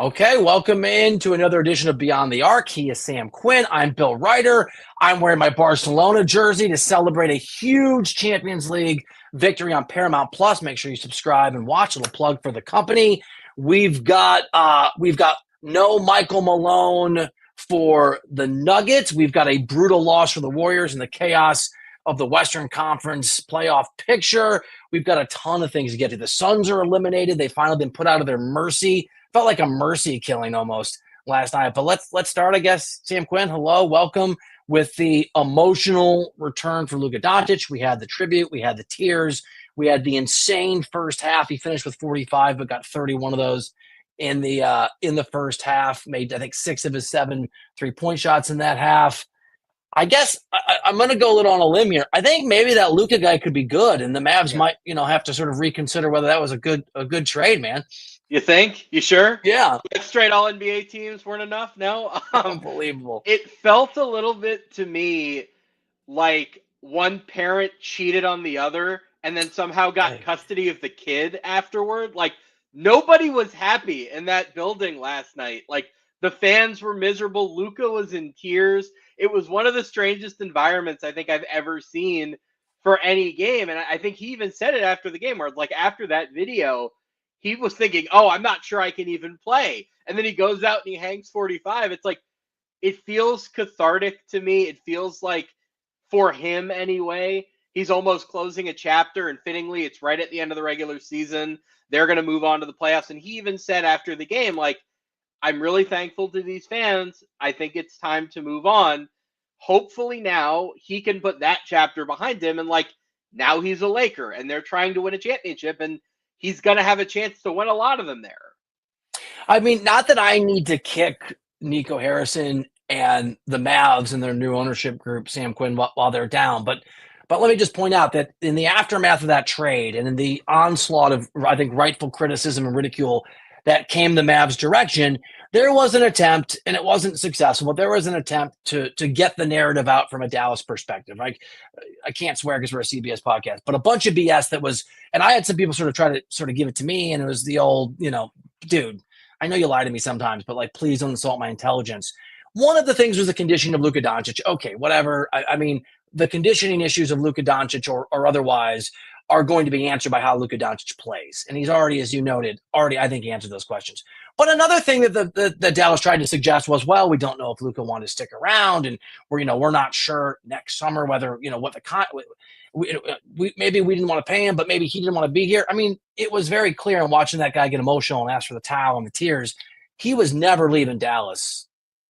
Okay, welcome in to another edition of Beyond the Arc. He is Sam Quinn. I'm Bill Ryder. I'm wearing my Barcelona jersey to celebrate a huge Champions League victory on Paramount Plus. Make sure you subscribe and watch. A little plug for the company. We've got no Michael Malone for the Nuggets. We've got a brutal loss for the Warriors in the chaos of the Western Conference playoff picture. We've got a ton of things to get to. The Suns are eliminated. They finally been put out of their mercy. Felt like a mercy killing almost last night. But let's start, I guess. Sam Quinn, hello, welcome. With the emotional return for Luka Doncic, we had the tribute, we had the tears, we had the insane first half. He finished with 45, but got 31 of those in the first half. Made, I think, 6 of his 7 3-point shots in that half. I guess I'm going to go a little on a limb here. I think maybe that Luka guy could be good, and the Mavs might, have to sort of reconsider whether that was a good trade, man. You think? You sure? Yeah. Straight all NBA teams weren't enough? No? Unbelievable. It felt a little bit to me like one parent cheated on the other and then somehow got custody of the kid afterward. Like, nobody was happy in that building last night. Like, the fans were miserable. Luka was in tears. It was one of the strangest environments I think I've ever seen for any game. And I think he even said it after the game, where, like, after that video, he was thinking, oh, I'm not sure I can even play. And then he goes out and he hangs 45. It's like, it feels cathartic to me. It feels like, for him anyway, he's almost closing a chapter, and fittingly, it's right at the end of the regular season. They're going to move on to the playoffs. And he even said after the game, like, I'm really thankful to these fans. I think it's time to move on. Hopefully now he can put that chapter behind him, and, like, now he's a Laker and they're trying to win a championship, and he's going to have a chance to win a lot of them there. I mean, not that I need to kick Nico Harrison and the Mavs and their new ownership group, Sam Quinn, while they're down, but let me just point out that in the aftermath of that trade and in the onslaught of, I think, rightful criticism and ridicule that came the Mavs' direction, there was an attempt, and it wasn't successful, but there was an attempt to get the narrative out from a Dallas perspective. Like, I can't swear because we're a CBS podcast, but a bunch of BS that was, and I had some people sort of try to sort of give it to me, and it was the old, dude, I know you lie to me sometimes, but, like, please don't insult my intelligence. One of the things was the conditioning of Luka Doncic. Okay, whatever. I mean, the conditioning issues of Luka Doncic or otherwise are going to be answered by how Luka Doncic plays. And he's already, as you noted, I think, answered those questions. But another thing that the Dallas tried to suggest was, well, we don't know if Luka wanted to stick around, and we're not sure next summer whether, what the maybe we didn't want to pay him, but maybe he didn't want to be here. I mean, it was very clear in watching that guy get emotional and ask for the towel and the tears. He was never leaving Dallas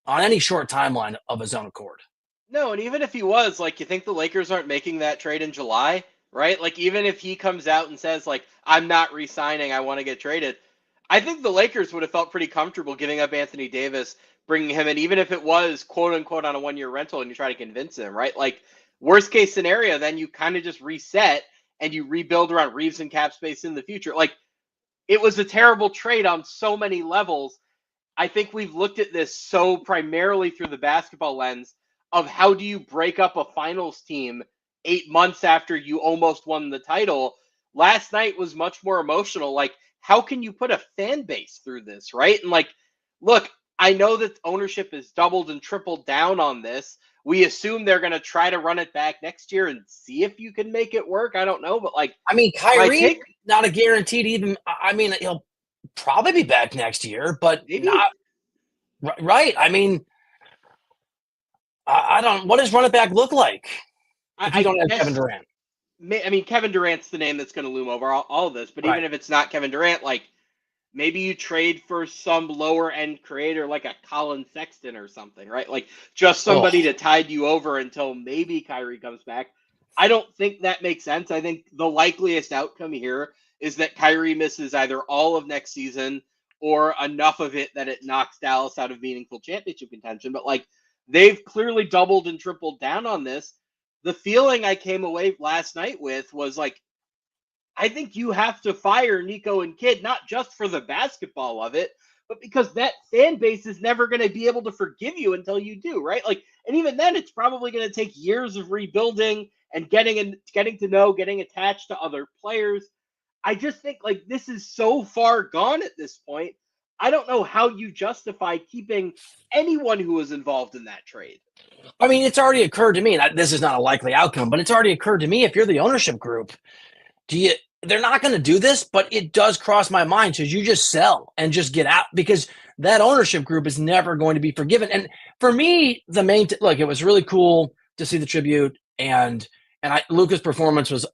on any short timeline of his own accord. No, and even if he was, like, you think the Lakers aren't making that trade in July, right? Like, even if he comes out and says, like, I'm not re-signing, I want to get traded, I think the Lakers would have felt pretty comfortable giving up Anthony Davis, bringing him in, even if it was, quote-unquote, on a one-year rental, and you try to convince him, right? Like, worst-case scenario, then you kind of just reset, and you rebuild around Reaves and cap space in the future. Like, it was a terrible trade on so many levels. I think we've looked at this so primarily through the basketball lens of how do you break up a finals team 8 months after you almost won the title. Last night was much more emotional. Like, how can you put a fan base through this, right? And, like, look, I know that ownership has doubled and tripled down on this. We assume they're going to try to run it back next year and see if you can make it work. I don't know, but, like, I mean, Kyrie, not a guaranteed even. I mean, he'll probably be back next year, but maybe not right. I mean, I don't. What does run it back look like if you don't have Kevin Durant? I mean, Kevin Durant's the name that's going to loom over all of this. But even if it's not Kevin Durant, like, maybe you trade for some lower end creator like a Colin Sexton or something, right? Like, just somebody to tide you over until maybe Kyrie comes back. I don't think that makes sense. I think the likeliest outcome here is that Kyrie misses either all of next season or enough of it that it knocks Dallas out of meaningful championship contention. But, like, they've clearly doubled and tripled down on this. The feeling I came away last night with was, like, I think you have to fire Nico and Kidd, not just for the basketball of it, but because that fan base is never going to be able to forgive you until you do, right? Like, and even then, it's probably going to take years of rebuilding and getting to know, getting attached to other players. I just think, like, this is so far gone at this point. I don't know how you justify keeping anyone who was involved in that trade. I mean, it's already occurred to me, and this is not a likely outcome, but it's already occurred to me, if you're the ownership group, do you they're not going to do this, but it does cross my mind. So you just sell and just get out, because that ownership group is never going to be forgiven. And for me, the main look, it was really cool to see the tribute, and Luka's performance was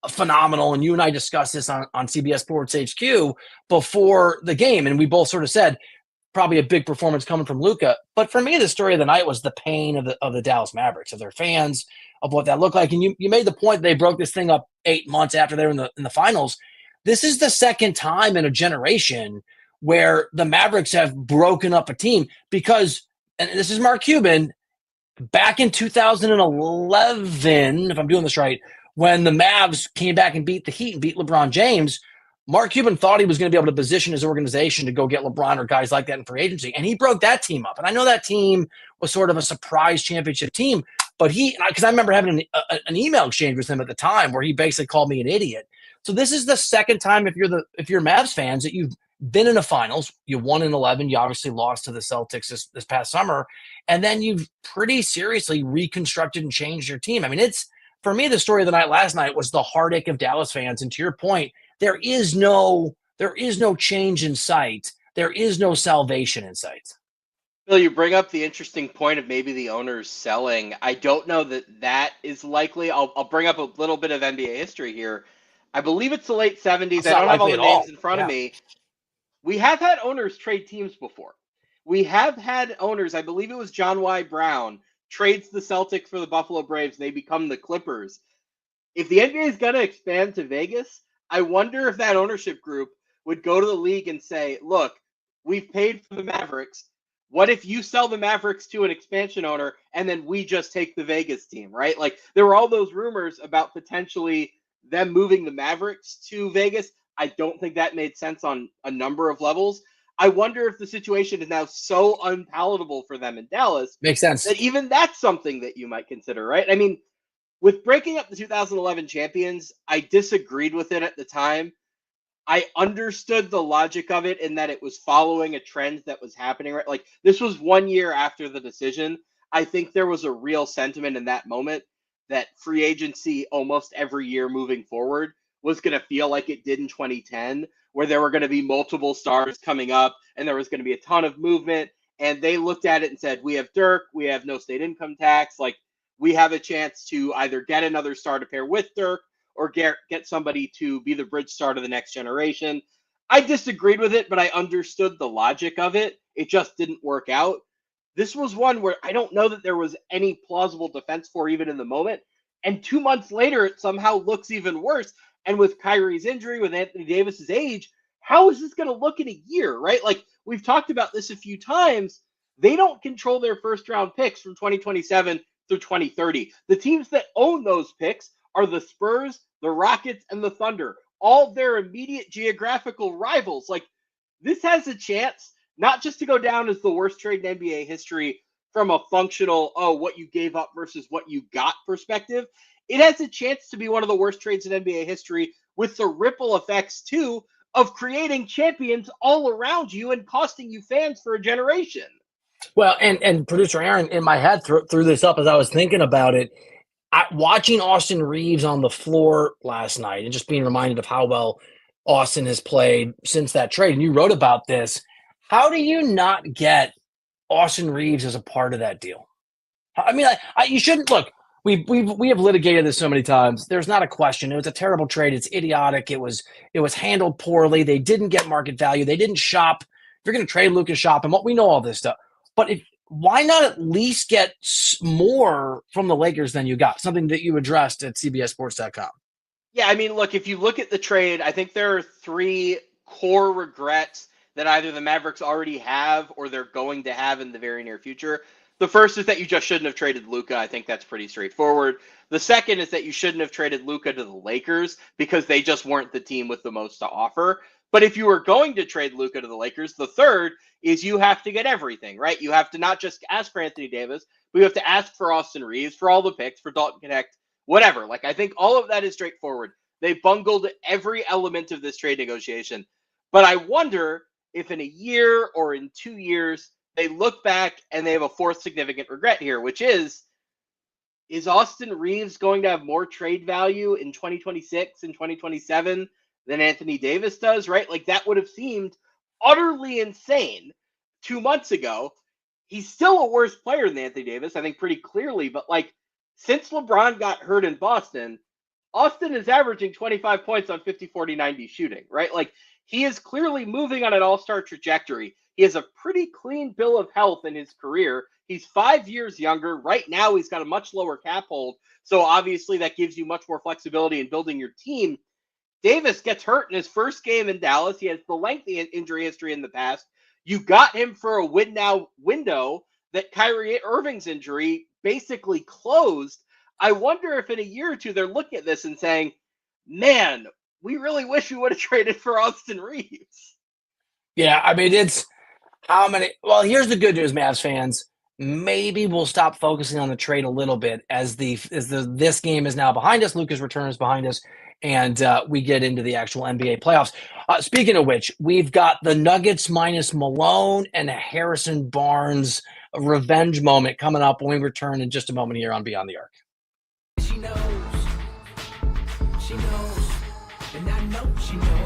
phenomenal. And you and I discussed this on CBS Sports HQ before the game, and we both sort of said probably a big performance coming from Luka. But for me, the story of the night was the pain of the Dallas Mavericks, of their fans, of what that looked like. And you made the point they broke this thing up 8 months after they were in the finals. This is the second time in a generation where the Mavericks have broken up a team, because, and this is Mark Cuban, back in 2011, if I'm doing this right, when the Mavs came back and beat the Heat and beat LeBron James, Mark Cuban thought he was going to be able to position his organization to go get LeBron or guys like that in free agency, and he broke that team up. And I know that team was sort of a surprise championship team, but because I remember having an email exchange with him at the time where he basically called me an idiot. So this is the second time, if you're Mavs fans, that you've been in the finals. You won in 11. You obviously lost to the Celtics this past summer, and then you've pretty seriously reconstructed and changed your team. I mean, it's, for me, the story of the night last night was the heartache of Dallas fans. And to your point, there is no change in sight. There is no salvation in sight. Bill, you bring up the interesting point of maybe the owners selling. I don't know that is likely. I'll bring up a little bit of NBA history here. I believe it's the late 70s. I don't have all the names in front of me. We have had owners trade teams before. We have had owners, I believe it was John Y. Brown, trades the Celtics for the Buffalo Braves. They become the Clippers. If the NBA is going to expand to Vegas, I wonder if that ownership group would go to the league and say, look, we've paid for the Mavericks. What if you sell the Mavericks to an expansion owner and then we just take the Vegas team, right? Like, there were all those rumors about potentially them moving the Mavericks to Vegas. I don't think that made sense on a number of levels. I wonder if the situation is now so unpalatable for them in Dallas. Makes sense. That even that's something that you might consider, right? I mean, with breaking up the 2011 champions, I disagreed with it at the time. I understood the logic of it in that it was following a trend that was happening, right? Like, this was 1 year after the decision. I think there was a real sentiment in that moment that free agency almost every year moving forward was going to feel like it did in 2010, where there were going to be multiple stars coming up and there was going to be a ton of movement. And they looked at it and said, we have Dirk, we have no state income tax. Like, we have a chance to either get another star to pair with Dirk or get somebody to be the bridge star to the next generation. I disagreed with it, but I understood the logic of it. It just didn't work out. This was one where I don't know that there was any plausible defense for even in the moment. And 2 months later, it somehow looks even worse. And with Kyrie's injury, with Anthony Davis's age, how is this going to look in a year, right? Like, we've talked about this a few times. They don't control their first round picks from 2027 through 2030. The teams that own those picks are the Spurs, the Rockets, and the Thunder, all their immediate geographical rivals. Like, this has a chance not just to go down as the worst trade in NBA history from a functional, what you gave up versus what you got perspective. It has a chance to be one of the worst trades in NBA history, with the ripple effects, too, of creating champions all around you and costing you fans for a generation. Well, and producer Aaron, in my head, threw this up as I was thinking about it. Watching Austin Reaves on the floor last night and just being reminded of how well Austin has played since that trade, and you wrote about this, how do you not get Austin Reaves as a part of that deal? I mean, you shouldn't look. We have litigated this so many times. There's not a question. It was a terrible trade. It's idiotic. It was handled poorly. They didn't get market value. They didn't shop. If you're going to trade Luka, shop him. We know all this stuff. But why not at least get more from the Lakers than you got? Something that you addressed at CBSSports.com. Yeah, I mean, look, if you look at the trade, I think there are three core regrets that either the Mavericks already have or they're going to have in the very near future. The first is that you just shouldn't have traded Luka. I think that's pretty straightforward. The second is that you shouldn't have traded Luka to the Lakers because they just weren't the team with the most to offer. But if you were going to trade Luka to the Lakers, the third is you have to get everything, right? You have to not just ask for Anthony Davis, but you have to ask for Austin Reaves, for all the picks, for Dalton Connect, whatever. Like, I think all of that is straightforward. They bungled every element of this trade negotiation. But I wonder if in a year or in 2 years they look back and they have a fourth significant regret here, which is Austin Reaves going to have more trade value in 2026 and 2027 than Anthony Davis does, right? Like that would have seemed utterly insane 2 months ago. He's still a worse player than Anthony Davis, I think pretty clearly, but like since LeBron got hurt in Boston, Austin is averaging 25 points on 50, 40, 90 shooting, right? Like he is clearly moving on an all-star trajectory. He has a pretty clean bill of health in his career. He's 5 years younger. Right now, he's got a much lower cap hold. So obviously that gives you much more flexibility in building your team. Davis gets hurt in his first game in Dallas. He has the lengthy injury history in the past. You got him for a win now window that Kyrie Irving's injury basically closed. I wonder if in a year or two they're looking at this and saying, man, we really wish we would have traded for Austin Reaves. Yeah, I mean, it's how many. Well, here's the good news, Mavs fans. Maybe we'll stop focusing on the trade a little bit as this game is now behind us. Luka's return is behind us, and we get into the actual NBA playoffs. Speaking of which, we've got the Nuggets minus Malone and Harrison Barnes revenge moment coming up when we return in just a moment here on Beyond the Arc. She knows, and I know she knows.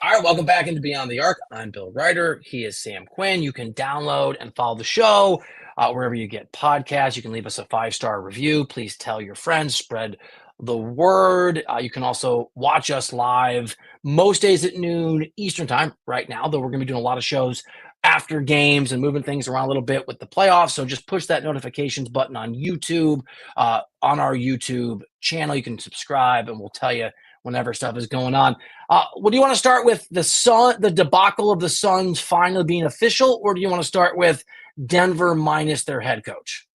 All right, welcome back into Beyond the Arc. I'm Bill Ryder. He is Sam Quinn. You can download and follow the show wherever you get podcasts. You can leave us a 5-star review. Please tell your friends, spread the word. You can also watch us live most days at noon Eastern time right now, though we're going to be doing a lot of shows after games and moving things around a little bit with the playoffs. So just push that notifications button on YouTube, on our YouTube channel. You can subscribe and we'll tell you whenever stuff is going on. What do you want to start with? The debacle of the Suns finally being official, or do you want to start with Denver minus their head coach?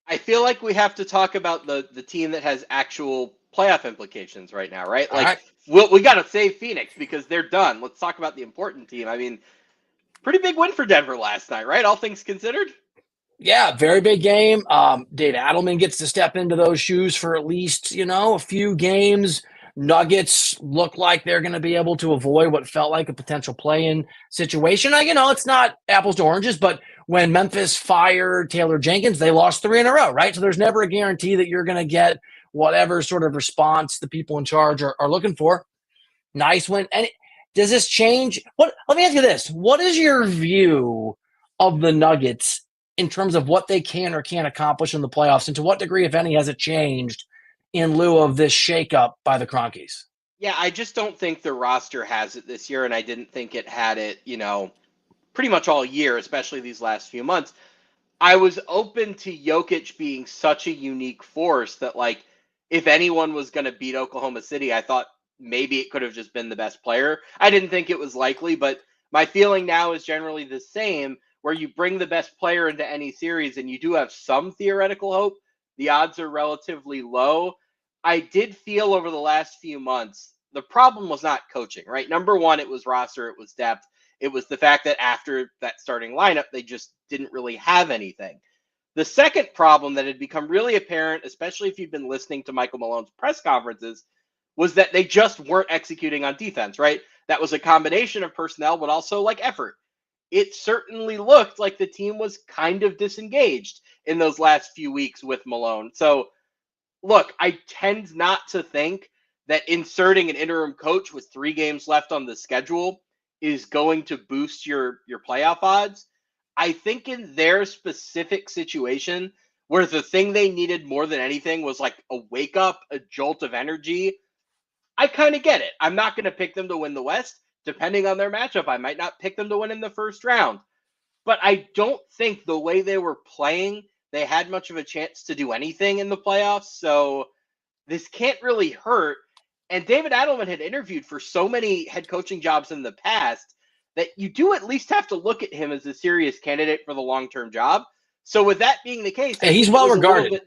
I feel like we have to talk about the team that has actual playoff implications right now, right? Like we got to save Phoenix because they're done. Let's talk about the important team. I mean, pretty big win for Denver last night, right? All things considered. Yeah, very big game. Dave Adelman gets to step into those shoes for at least, a few games. Nuggets look like they're going to be able to avoid what felt like a potential play-in situation. It's not apples to oranges, but when Memphis fired Taylor Jenkins, they lost 3 in a row, right? So there's never a guarantee that you're going to get whatever sort of response the people in charge are looking for. Nice win. And does this change? Let me ask you this. What is your view of the Nuggets in terms of what they can or can't accomplish in the playoffs, and to what degree, if any, has it changed in lieu of this shakeup by the Kroenkes? Yeah, I just don't think the roster has it this year, and I didn't think it had it, pretty much all year, especially these last few months. I was open to Jokic being such a unique force that, like, if anyone was going to beat Oklahoma City, I thought maybe it could have just been the best player. I didn't think it was likely, but my feeling now is generally the same, where you bring the best player into any series and you do have some theoretical hope. The odds are relatively low. I did feel over the last few months, the problem was not coaching, right? Number one, it was roster, it was depth. It was the fact that after that starting lineup, they just didn't really have anything. The second problem that had become really apparent, especially if you've been listening to Michael Malone's press conferences, was that they just weren't executing on defense, right? That was a combination of personnel, but also like effort. It certainly looked like the team was kind of disengaged in those last few weeks with Malone. So, look, I tend not to think that inserting an interim coach with 3 games left on the schedule is going to boost your playoff odds. I think in their specific situation, where the thing they needed more than anything was like a wake up, a jolt of energy, I kind of get it. I'm not going to pick them to win the West. Depending on their matchup, I might not pick them to win in the first round. But I don't think the way they were playing, they had much of a chance to do anything in the playoffs. So this can't really hurt. And David Adelman had interviewed for so many head coaching jobs in the past that you do at least have to look at him as a serious candidate for the long-term job. So with that being the case, he's well regarded.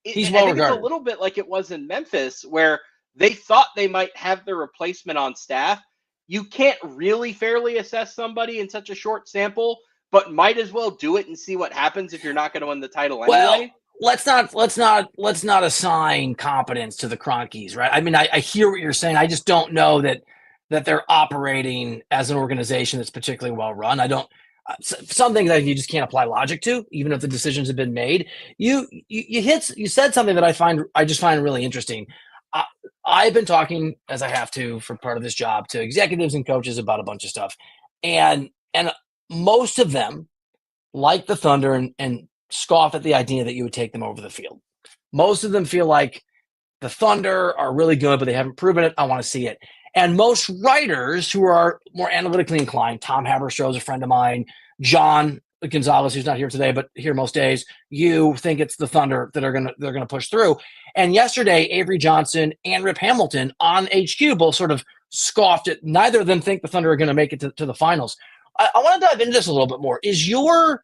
He's well regarded. It's a little bit like it was in Memphis, where they thought they might have their replacement on staff. You can't really fairly assess somebody in such a short sample, but might as well do it and see what happens if you're not going to win the title anyway. let's not assign competence to the Cronkies, right? I mean, I hear what you're saying. I just don't know that they're operating as an organization that's particularly well run. I don't. Some things that you just can't apply logic to, even if the decisions have been made. You said something that I just find really interesting. I've been talking, as I have to for part of this job, to executives and coaches about a bunch of stuff, and most of them like the Thunder and scoff at the idea that you would take them over the field. Most of them feel like the Thunder are really good, but they haven't proven it. I want to see it. And most writers who are more analytically inclined, Tom Haberstroh is a friend of mine, John Gonzalez, who's not here today, but here most days, you think it's the Thunder that they're gonna push through. And yesterday, Avery Johnson and Rip Hamilton on HQ both sort of scoffed at. Neither of them think the Thunder are going to make it to the finals. I want to dive into this a little bit more. Is your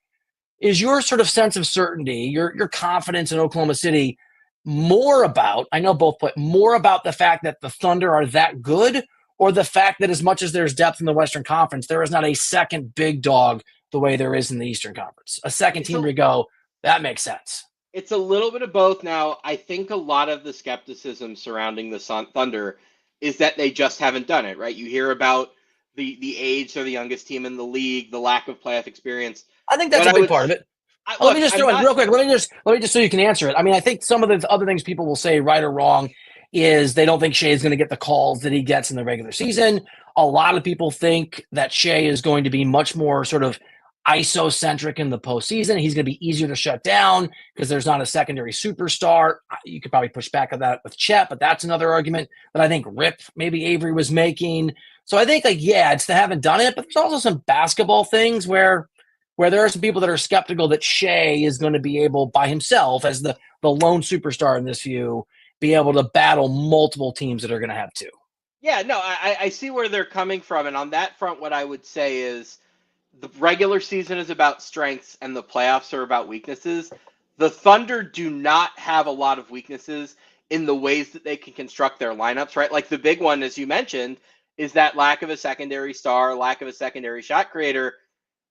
sort of sense of certainty, your confidence in Oklahoma City more about, I know both, but more about the fact that the Thunder are that good, or the fact that as much as there's depth in the Western Conference, there is not a second big dog the way there is in the Eastern Conference? A second team to go, that makes sense. It's a little bit of both now. I think a lot of the skepticism surrounding the Thunder is that they just haven't done it, right? You hear about the age, they're the youngest team in the league, the lack of playoff experience. I think that's a big part of it. Let me just throw in real quick. Let me just so you can answer it. I mean, I think some of the other things people will say, right or wrong, is they don't think Shea is going to get the calls that he gets in the regular season. A lot of people think that Shea is going to be much more sort of ISO-centric in the postseason. He's going to be easier to shut down because there's not a secondary superstar. You could probably push back on that with Chet, but that's another argument that I think Rip, maybe Avery, was making. So I think, it's they haven't done it, but there's also some basketball things where there are some people that are skeptical that Shea is going to be able, by himself, as the lone superstar in this view, be able to battle multiple teams that are going to have two. Yeah, no, I see where they're coming from. And on that front, what I would say is the regular season is about strengths and the playoffs are about weaknesses. The Thunder do not have a lot of weaknesses in the ways that they can construct their lineups, right? Like the big one, as you mentioned, is that lack of a secondary star, lack of a secondary shot creator.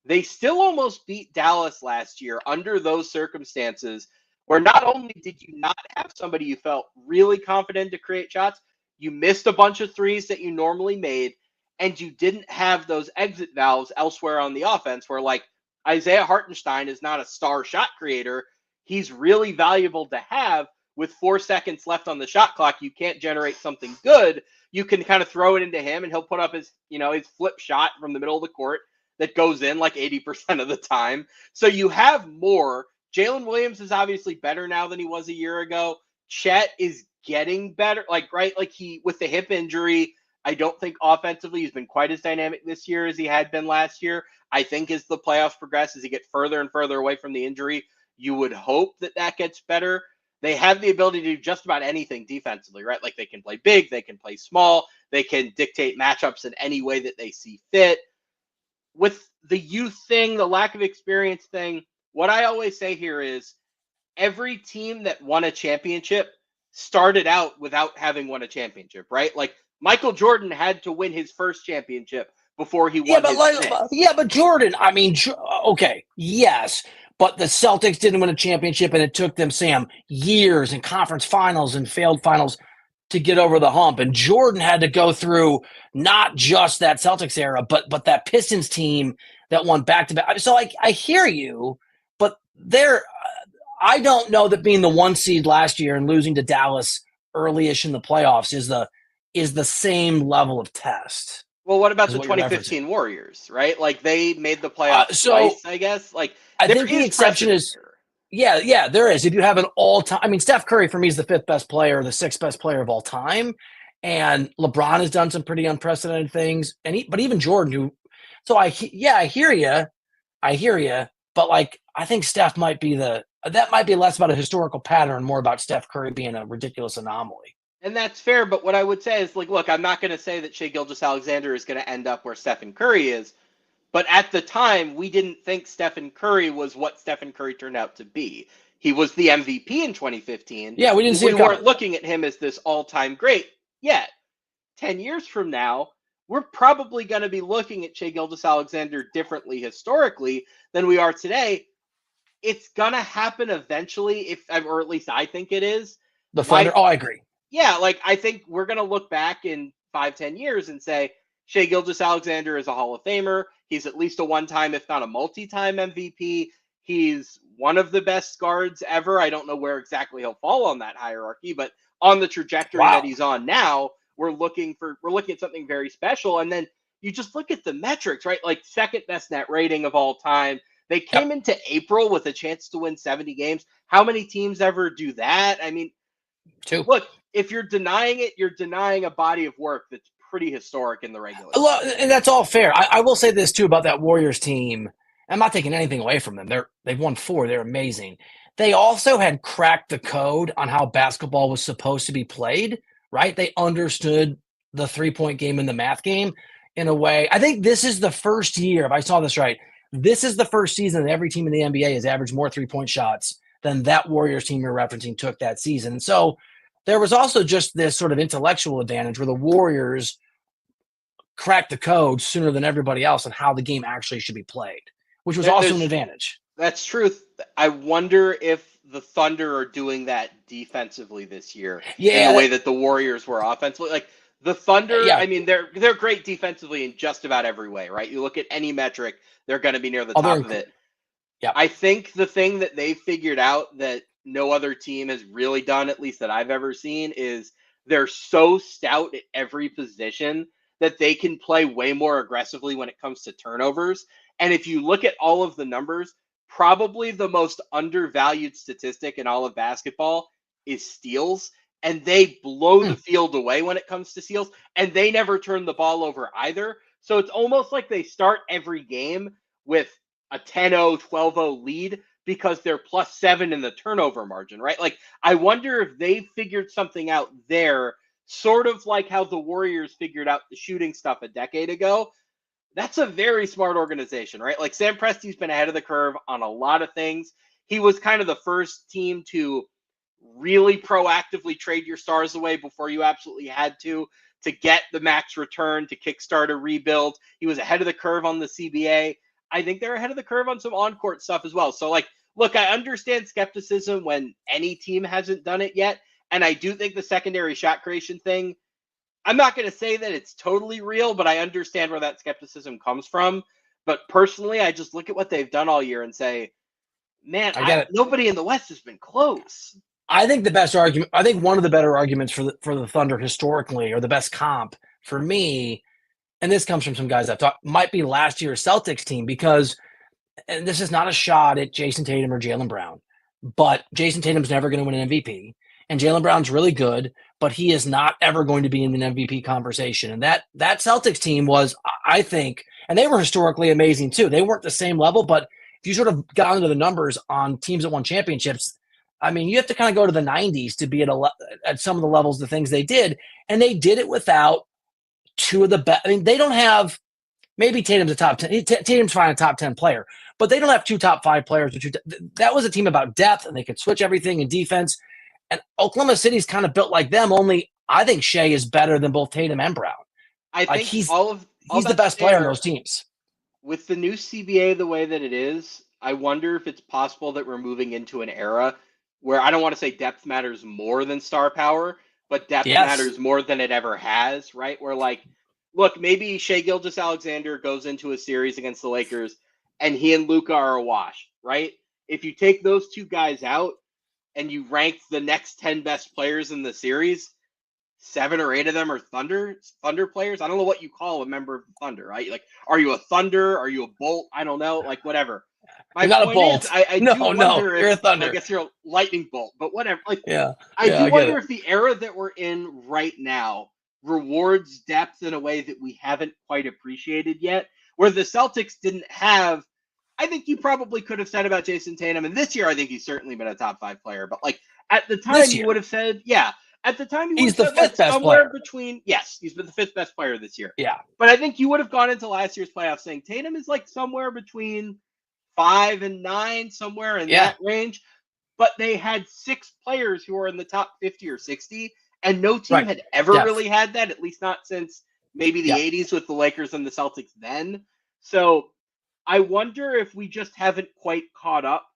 They still almost beat Dallas last year under those circumstances, where not only did you not have somebody you felt really confident to create shots, you missed a bunch of threes that you normally made, and you didn't have those exit valves elsewhere on the offense where, like, Isaiah Hartenstein is not a star shot creator. He's really valuable to have. With 4 seconds left on the shot clock, you can't generate something good. You can kind of throw it into him, and he'll put up his flip shot from the middle of the court that goes in like 80% of the time. So you have more. Jalen Williams is obviously better now than he was a year ago. Chet is getting better, he with the hip injury. I don't think offensively he's been quite as dynamic this year as he had been last year. I think as the playoffs progress, as he gets further and further away from the injury, you would hope that gets better. They have the ability to do just about anything defensively, right? Like they can play big, they can play small, they can dictate matchups in any way that they see fit. With the youth thing, the lack of experience thing, what I always say here is every team that won a championship started out without having won a championship, right? Like Michael Jordan had to win his first championship before he won but Jordan, I mean, okay, yes, but the Celtics didn't win a championship, and it took them, Sam, years in conference finals and failed finals to get over the hump. And Jordan had to go through not just that Celtics era, but that Pistons team that won back-to-back. So I hear you, but I don't know that being the 1 seed last year and losing to Dallas early-ish in the playoffs is the same level of test. Well, what about the 2015 Warriors, right? Like they made the playoffs twice, I guess. Like I think the exception is Yeah, there is. If you have an all-time, I mean, Steph Curry for me is the 5th best player, the 6th best player of all time, and LeBron has done some pretty unprecedented things. But even Jordan, I hear you, but I think Steph might be that might be less about a historical pattern, more about Steph Curry being a ridiculous anomaly. And that's fair, but what I would say is, look, I'm not going to say that Shai Gilgeous-Alexander is going to end up where Stephen Curry is. But at the time, we didn't think Stephen Curry was what Stephen Curry turned out to be. He was the MVP in 2015. Yeah, we didn't see it coming. We weren't looking at him as this all-time great yet. 10 years from now, we're probably going to be looking at Shai Gilgeous-Alexander differently historically than we are today. it's gonna happen eventually, or at least I think it is. The Thunder. I agree. Yeah, like I think we're gonna look back in 5-10 years and say Shai Gilgeous-Alexander is a Hall of Famer. He's at least a one-time, if not a multi-time MVP. He's one of the best guards ever. I don't know where exactly he'll fall on that hierarchy, but on the trajectory that he's on now, we're looking at something very special. And then you just look at the metrics, right? Like second best net rating of all time. They came into April with a chance to win 70 games. How many teams ever do that? I mean, 2. Look, if you're denying it, you're denying a body of work that's pretty historic in the regular season. And that's all fair. I will say this too about that Warriors team. I'm not taking anything away from them. They've won 4. They're amazing. They also had cracked the code on how basketball was supposed to be played, right? They understood the 3-point game and the math game in a way. I think this is the first year, if I saw this right, this is the first season that every team in the NBA has averaged more 3-point shots than that Warriors team you're referencing took that season. And so there was also just this sort of intellectual advantage where the Warriors cracked the code sooner than everybody else on how the game actually should be played, which was also an advantage. That's truth. I wonder if the Thunder are doing that defensively this year in the way that the Warriors were offensively. Like the Thunder, I mean, they're great defensively in just about every way, right? You look at any metric, they're going to be near the top of it. Yeah. I think the thing that they figured out that no other team has really done, at least that I've ever seen, is they're so stout at every position that they can play way more aggressively when it comes to turnovers. And if you look at all of the numbers, probably the most undervalued statistic in all of basketball is steals. And they blow the field away when it comes to steals. And they never turn the ball over either. So it's almost like they start every game with a 10-0, 12-0 lead because they're +7 in the turnover margin, right? Like, I wonder if they figured something out there, sort of like how the Warriors figured out the shooting stuff a decade ago. That's a very smart organization, right? Like, Sam Presti's been ahead of the curve on a lot of things. He was kind of the first team to really proactively trade your stars away before you absolutely had to get the max return, to kickstart a rebuild. He was ahead of the curve on the CBA. I think they're ahead of the curve on some on-court stuff as well. So, like, look, I understand skepticism when any team hasn't done it yet. And I do think the secondary shot creation thing, I'm not going to say that it's totally real, but I understand where that skepticism comes from. But personally, I just look at what they've done all year and say, man, nobody in the West has been close. I think the best argument, I think one of the better arguments for the Thunder historically, or the best comp for me, and this comes from some guys I've talked, might be last year's Celtics team, because, and this is not a shot at Jason Tatum or Jaylen Brown, but Jason Tatum's never going to win an MVP, and Jaylen Brown's really good, but he is not ever going to be in an MVP conversation. And that Celtics team was, I think, and they were historically amazing too. They weren't the same level, but if you sort of got into the numbers on teams that won championships, I mean, you have to kind of go to the 90s to be at some of the levels, the things they did, and they did it without two of the best. I mean, they don't have, maybe Tatum's a top 10. Tatum's fine, a top 10 player, but they don't have 2 top 5 players. That was a team about depth, and they could switch everything in defense. And Oklahoma City's kind of built like them, only I think Shai is better than both Tatum and Brown. I think he's the best player in those teams. With the new CBA the way that it is, I wonder if it's possible that we're moving into an era where, I don't want to say depth matters more than star power, but depth matters more than it ever has, right? Where, like, look, maybe Shai Gilgeous-Alexander goes into a series against the Lakers and he and Luka are a wash, right? If you take those two guys out and you rank the next 10 best players in the series, 7 or 8 of them are Thunder players. I don't know what you call a member of the Thunder, right? Like, are you a Thunder? Are you a Bolt? I don't know. Like, whatever. You're not a Bolt. You're a Thunder. I guess you're a lightning bolt, but whatever. Like, I do wonder if the era that we're in right now rewards depth in a way that we haven't quite appreciated yet. Where the Celtics didn't have, I think you probably could have said about Jason Tatum, and this year I think he's certainly been a top 5 player. But, like, at the time you would have said, at the time he's the 5th best player. He's been the 5th best player this year. Yeah. But I think you would have gone into last year's playoffs saying Tatum is like somewhere between 5 and 9, somewhere in that range. But they had 6 players who were in the top 50 or 60, and no team had ever really had that, at least not since maybe the 80s with the Lakers and the Celtics then. So I wonder if we just haven't quite caught up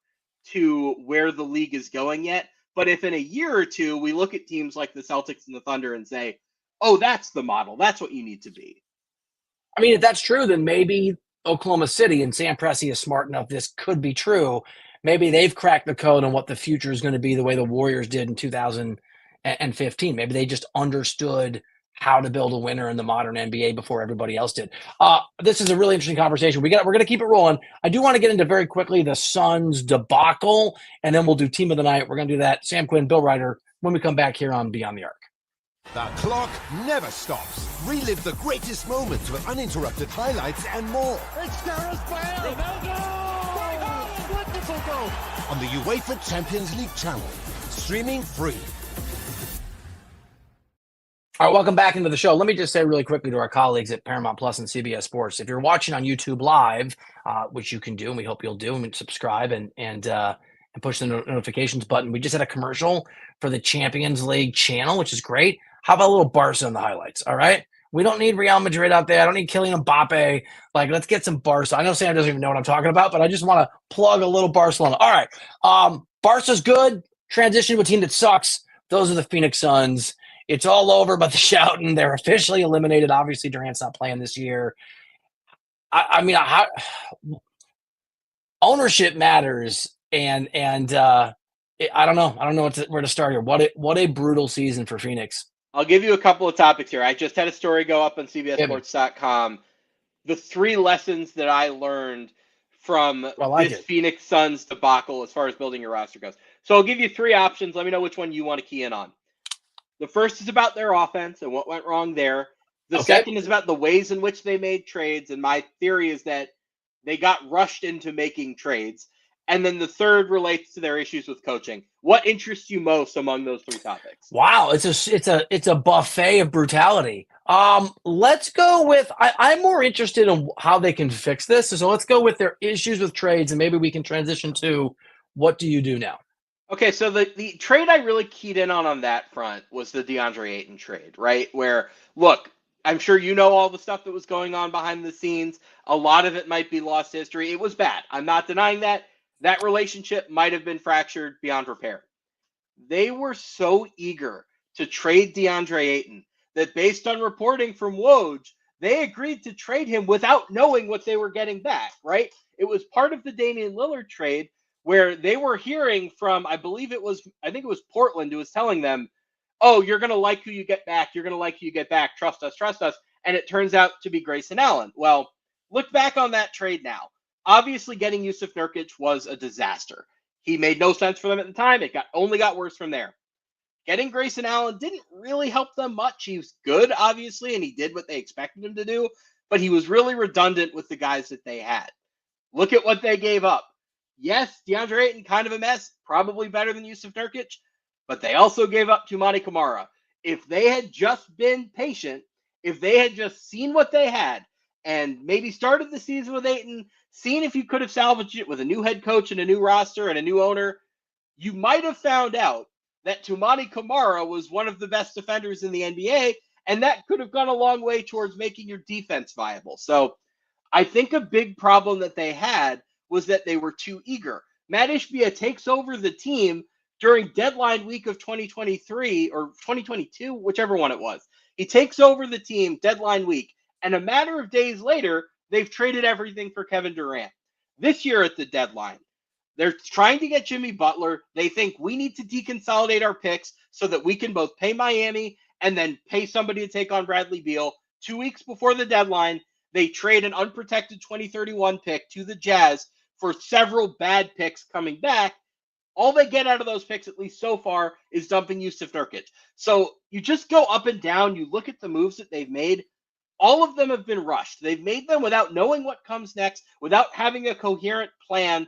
to where the league is going yet. But if in a year or two we look at teams like the Celtics and the Thunder and say, oh, that's the model, that's what you need to be. I mean, if that's true, then maybe Oklahoma City and Sam Presti is smart enough. This could be true. Maybe they've cracked the code on what the future is going to be the way the Warriors did in 2015. Maybe they just understood how to build a winner in the modern NBA before everybody else did. This is a really interesting conversation. We're going to keep it rolling. I do want to get into very quickly the Suns debacle, and then we'll do Team of the Night. We're going to do that. Sam Quinn, Bill Ryder, when we come back here on Beyond the Arc. The clock never stops. Relive the greatest moments with uninterrupted highlights and more. It's Gareth Bale! Ronaldo! Wonderful goal! On the UEFA Champions League channel. Streaming free. All right, welcome back into the show. Let me just say really quickly to our colleagues at Paramount Plus and CBS Sports, if you're watching on YouTube Live, which you can do, and we hope you'll do, and subscribe and push the notifications button. We just had a commercial for the Champions League channel, which is great. How about a little Barca in the highlights? All right. We don't need Real Madrid out there. I don't need Kylian Mbappe. Like, let's get some Barca. I know Sam doesn't even know what I'm talking about, but I just want to plug a little Barcelona. All right. Barca's good. Transition to a team that sucks. Those are the Phoenix Suns. It's all over but the shouting. They're officially eliminated. Obviously, Durant's not playing this year. I mean, ownership matters, and I don't know. I don't know where to start here. What a brutal season for Phoenix. I'll give you a couple of topics here. I just had a story go up on CBSSports.com. The 3 lessons that I learned from this Phoenix Suns debacle as far as building your roster goes. So I'll give you 3 options. Let me know which one you want to key in on. The first is about their offense and what went wrong there. The second is about the ways in which they made trades. And my theory is that they got rushed into making trades. And then the third relates to their issues with coaching. What interests you most among those 3 topics? Wow, it's a buffet of brutality. Let's go with I'm more interested in how they can fix this. So let's go with their issues with trades, and maybe we can transition to what do you do now? Okay, so the trade I really keyed in on that front was the DeAndre Ayton trade, right? Where, look, I'm sure you know all the stuff that was going on behind the scenes. A lot of it might be lost history. It was bad. I'm not denying that. That relationship might have been fractured beyond repair. They were so eager to trade DeAndre Ayton that based on reporting from Woj, they agreed to trade him without knowing what they were getting back, right? It was part of the Damian Lillard trade where they were hearing from, I think it was Portland who was telling them, oh, you're going to like who you get back. You're going to like who you get back. Trust us, trust us. And it turns out to be Grayson Allen. Well, look back on that trade now. Obviously, getting Yusuf Nurkic was a disaster. He made no sense for them at the time. It only got worse from there. Getting Grayson Allen didn't really help them much. He was good, obviously, and he did what they expected him to do, but he was really redundant with the guys that they had. Look at what they gave up. Yes, DeAndre Ayton, kind of a mess, probably better than Yusuf Nurkic, but they also gave up Toumani Camara. If they had just been patient, if they had just seen what they had, and maybe started the season with Ayton, seen if you could have salvaged it with a new head coach and a new roster and a new owner, you might have found out that Toumani Camara was one of the best defenders in the NBA, and that could have gone a long way towards making your defense viable. So I think a big problem that they had was that they were too eager. Matt Ishbia takes over the team during deadline week of 2023 or 2022, whichever one it was. He takes over the team deadline week, and a matter of days later, they've traded everything for Kevin Durant. This year at the deadline, they're trying to get Jimmy Butler. They think we need to deconsolidate our picks so that we can both pay Miami and then pay somebody to take on Bradley Beal. 2 weeks before the deadline, they trade an unprotected 2031 pick to the Jazz for several bad picks coming back. All they get out of those picks, at least so far, is dumping Yusuf Nurkic. So you just go up and down. You look at the moves that they've made. All of them have been rushed. They've made them without knowing what comes next, without having a coherent plan.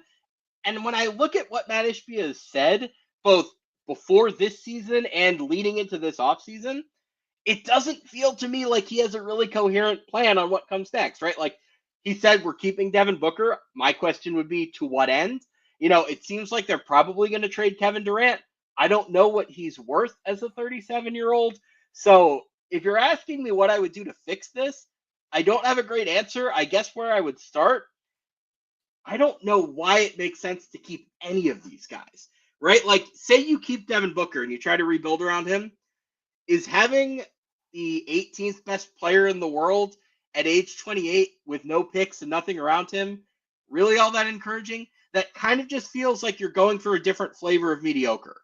And when I look at what Matt Ishbia has said, both before this season and leading into this offseason, it doesn't feel to me like he has a really coherent plan on what comes next, right? Like he said, we're keeping Devin Booker. My question would be, to what end? You know, it seems like they're probably going to trade Kevin Durant. I don't know what he's worth as a 37-year-old. So if you're asking me what I would do to fix this, I don't have a great answer. I guess where I would start, I don't know why it makes sense to keep any of these guys, right? Like, say you keep Devin Booker and you try to rebuild around him. Is having the 18th best player in the world at age 28 with no picks and nothing around him really all that encouraging? That kind of just feels like you're going for a different flavor of mediocre.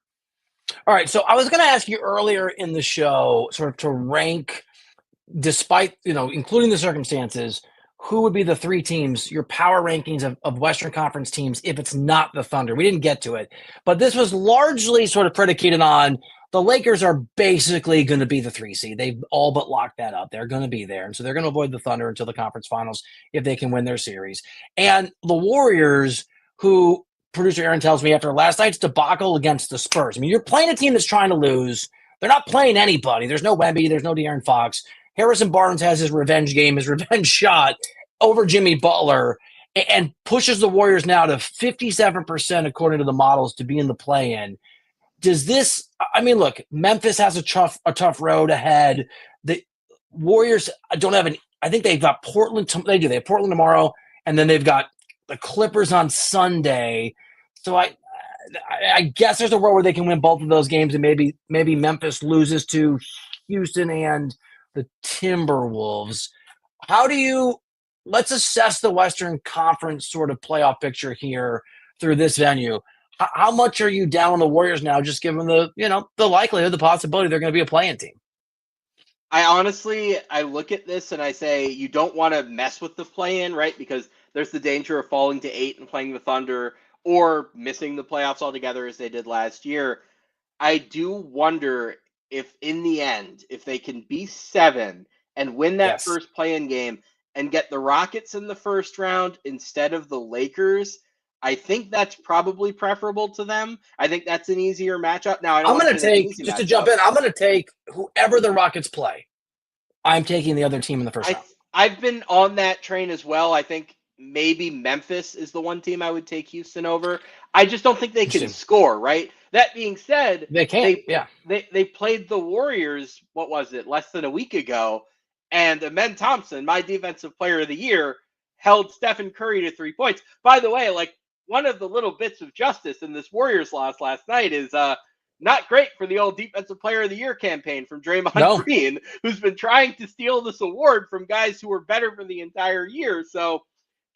All right, so I was going to ask you earlier in the show, sort of to rank, despite, including the circumstances, who would be the three teams, your power rankings of Western Conference teams, if it's not the Thunder. We didn't get to it, but this was largely sort of predicated on the Lakers are basically going to be the 3 seed. They've all but locked that up. They're going to be there, and so they're going to avoid the Thunder until the conference finals if they can win their series. And the Warriors, who producer Aaron tells me after last night's debacle against the Spurs. I mean, you're playing a team that's trying to lose. They're not playing anybody. There's no Wemby. There's no De'Aaron Fox. Harrison Barnes has his revenge game, his revenge shot over Jimmy Butler, and pushes the Warriors now to 57% according to the models to be in the play-in. Does this – I mean, look, Memphis has a tough road ahead. The Warriors don't have – I think they've got Portland – they do. They have Portland tomorrow, and then they've got the Clippers on Sunday. So I guess there's a world where they can win both of those games, and maybe Memphis loses to Houston and the Timberwolves. How do you – let's assess the Western Conference sort of playoff picture here through this venue. How much are you down on the Warriors now, just given the likelihood, the possibility they're going to be a play-in team? I look at this and I say you don't want to mess with the play-in, right? Because there's the danger of falling to 8 and playing the Thunder or missing the playoffs altogether as they did last year. I do wonder if in the end, if they can be 7 and win that first play-in game and get the Rockets in the first round instead of the Lakers, I think that's probably preferable to them. I think that's an easier matchup. Now, I'm going to take, just to jump in, I'm going to take whoever the Rockets play. I'm taking the other team in the first round. I've been on that train as well. I think maybe Memphis is the one team I would take Houston over. I just don't think they can score, right? That being said, they can't. They played the Warriors, what was it, less than a week ago, and Amen Thompson, my defensive player of the year, held Stephen Curry to 3 points. By the way, like, one of the little bits of justice in this Warriors loss last night is not great for the old Defensive Player of the Year campaign from Draymond Green, who's been trying to steal this award from guys who were better for the entire year. So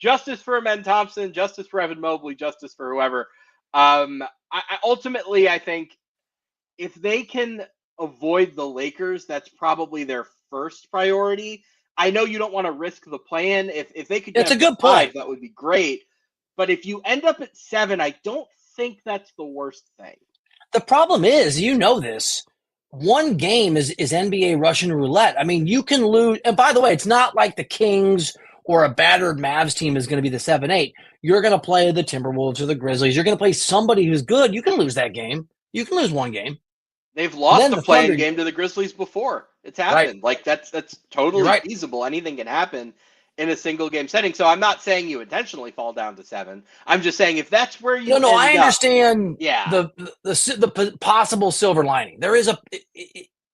justice for Amen Thompson, justice for Evan Mobley, justice for whoever. Ultimately, I think if they can avoid the Lakers, that's probably their first priority. I know you don't want to risk the play-in. If they could get a good point. That would be great. But if you end up at 7, I don't think that's the worst thing. The problem is, this, one game is NBA Russian roulette. I mean, you can lose. And by the way, it's not like the Kings or a battered Mavs team is going to be the 7-8. You're going to play the Timberwolves or the Grizzlies. You're going to play somebody who's good. You can lose that game. You can lose one game. They've lost a play-in game to the Grizzlies before. It's happened. Right. Like, that's totally feasible. Anything can happen in a single game setting. So I'm not saying you intentionally fall down to 7. I'm just saying if that's where you I understand the possible silver lining. There is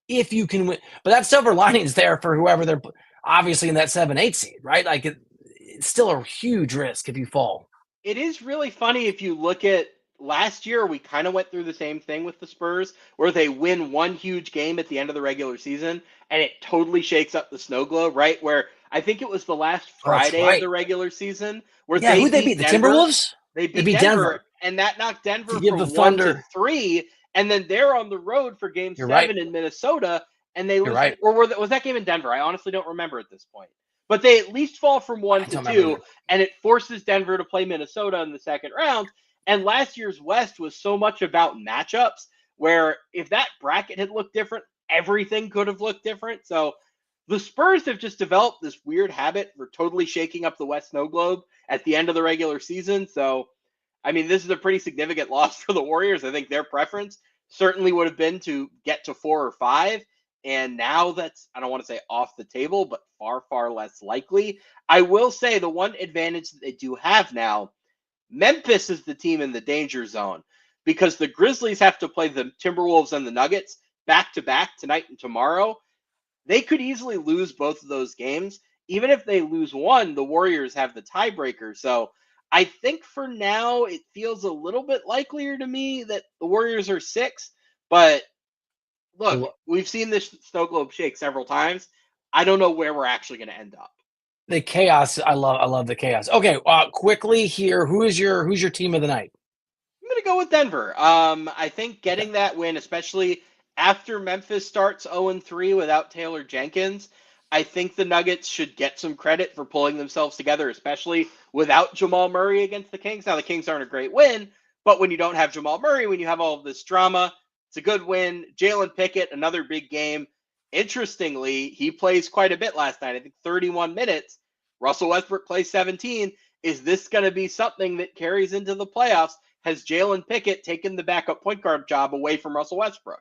if you can win, but that silver lining is there for whoever they're obviously in that 7-8 seed, right? Like it's still a huge risk if you fall. It is really funny if you look at last year, we kind of went through the same thing with the Spurs where they win one huge game at the end of the regular season and it totally shakes up the snow globe, right? Where I think it was the last Friday of the regular season where who they beat? The Timberwolves? They beat Denver, and that knocked Denver from 1 to 3, and then they're on the road for Game 7 in Minnesota, and they lose. Or was that game in Denver? I honestly don't remember at this point. But they at least fall from 1 to 2, and it forces Denver to play Minnesota in the second round. And last year's West was so much about matchups where if that bracket had looked different, everything could have looked different. So the Spurs have just developed this weird habit for totally shaking up the West snow globe at the end of the regular season. So, I mean, this is a pretty significant loss for the Warriors. I think their preference certainly would have been to get to 4 or 5. And now that's, I don't want to say off the table, but far, far less likely. I will say the one advantage that they do have now, Memphis is the team in the danger zone because the Grizzlies have to play the Timberwolves and the Nuggets back-to-back tonight and tomorrow. They could easily lose both of those games. Even if they lose one, the Warriors have the tiebreaker. So I think for now it feels a little bit likelier to me that the Warriors are 6, but look, we've seen this snow globe shake several times. I don't know where we're actually going to end up. The chaos, I love the chaos. Okay, quickly here, who's your team of the night? I'm going to go with Denver. I think getting that win, especially after Memphis starts 0-3 without Taylor Jenkins, I think the Nuggets should get some credit for pulling themselves together, especially without Jamal Murray against the Kings. Now, the Kings aren't a great win, but when you don't have Jamal Murray, when you have all of this drama, it's a good win. Jalen Pickett, another big game. Interestingly, he plays quite a bit last night. I think 31 minutes. Russell Westbrook plays 17. Is this going to be something that carries into the playoffs? Has Jalen Pickett taken the backup point guard job away from Russell Westbrook?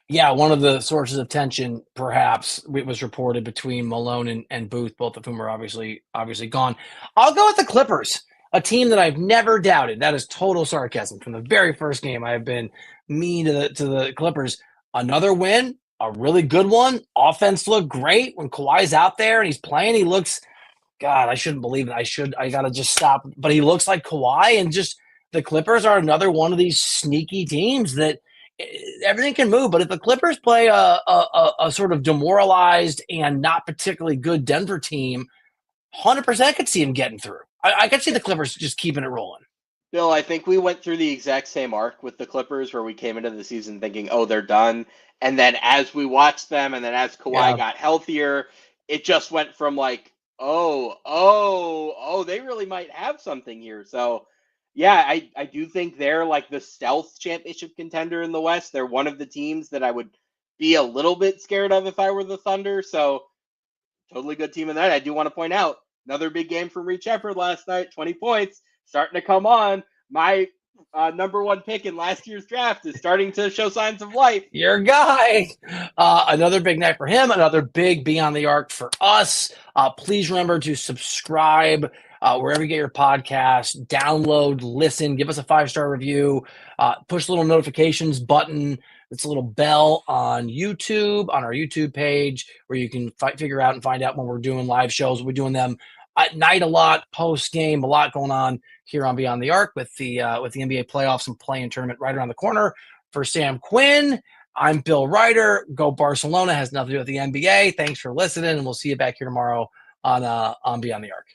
Yeah, one of the sources of tension, perhaps, it was reported between Malone and Booth, both of whom are obviously gone. I'll go with the Clippers, a team that I've never doubted. That is total sarcasm. From the very first game, I have been mean to the Clippers. Another win, a really good one. Offense looked great when Kawhi's out there and he's playing. He looks, God, I shouldn't believe it. I got to just stop. But he looks like Kawhi, and just the Clippers are another one of these sneaky teams that everything can move. But if the Clippers play a sort of demoralized and not particularly good Denver team, 100% could see him getting through. I could see the Clippers just keeping it rolling. Bill, I think we went through the exact same arc with the Clippers where we came into the season thinking, oh, they're done. And then as we watched them and then as Kawhi got healthier, it just went from like, oh, they really might have something here. So, yeah, I do think they're like the stealth championship contender in the West. They're one of the teams that I would be a little bit scared of if I were the Thunder. So, totally good team in that. I do want to point out another big game from Reed Shepherd last night, 20 points, starting to come on. My number one pick in last year's draft is starting to show signs of life. Your guy. Another big night for him. Another big Beyond the Arc for us. Please remember to subscribe wherever you get your podcast. Download, listen, give us a 5-star review. Push the little notifications button. It's a little bell on YouTube, on our YouTube page, where you can figure out and find out when we're doing live shows. We're doing them at night a lot, post game, a lot going on here on Beyond the Arc with the NBA playoffs and play-in tournament right around the corner. For Sam Quinn, I'm Bill Ryder. Go Barcelona has nothing to do with the NBA. Thanks for listening, and we'll see you back here tomorrow on Beyond the Arc.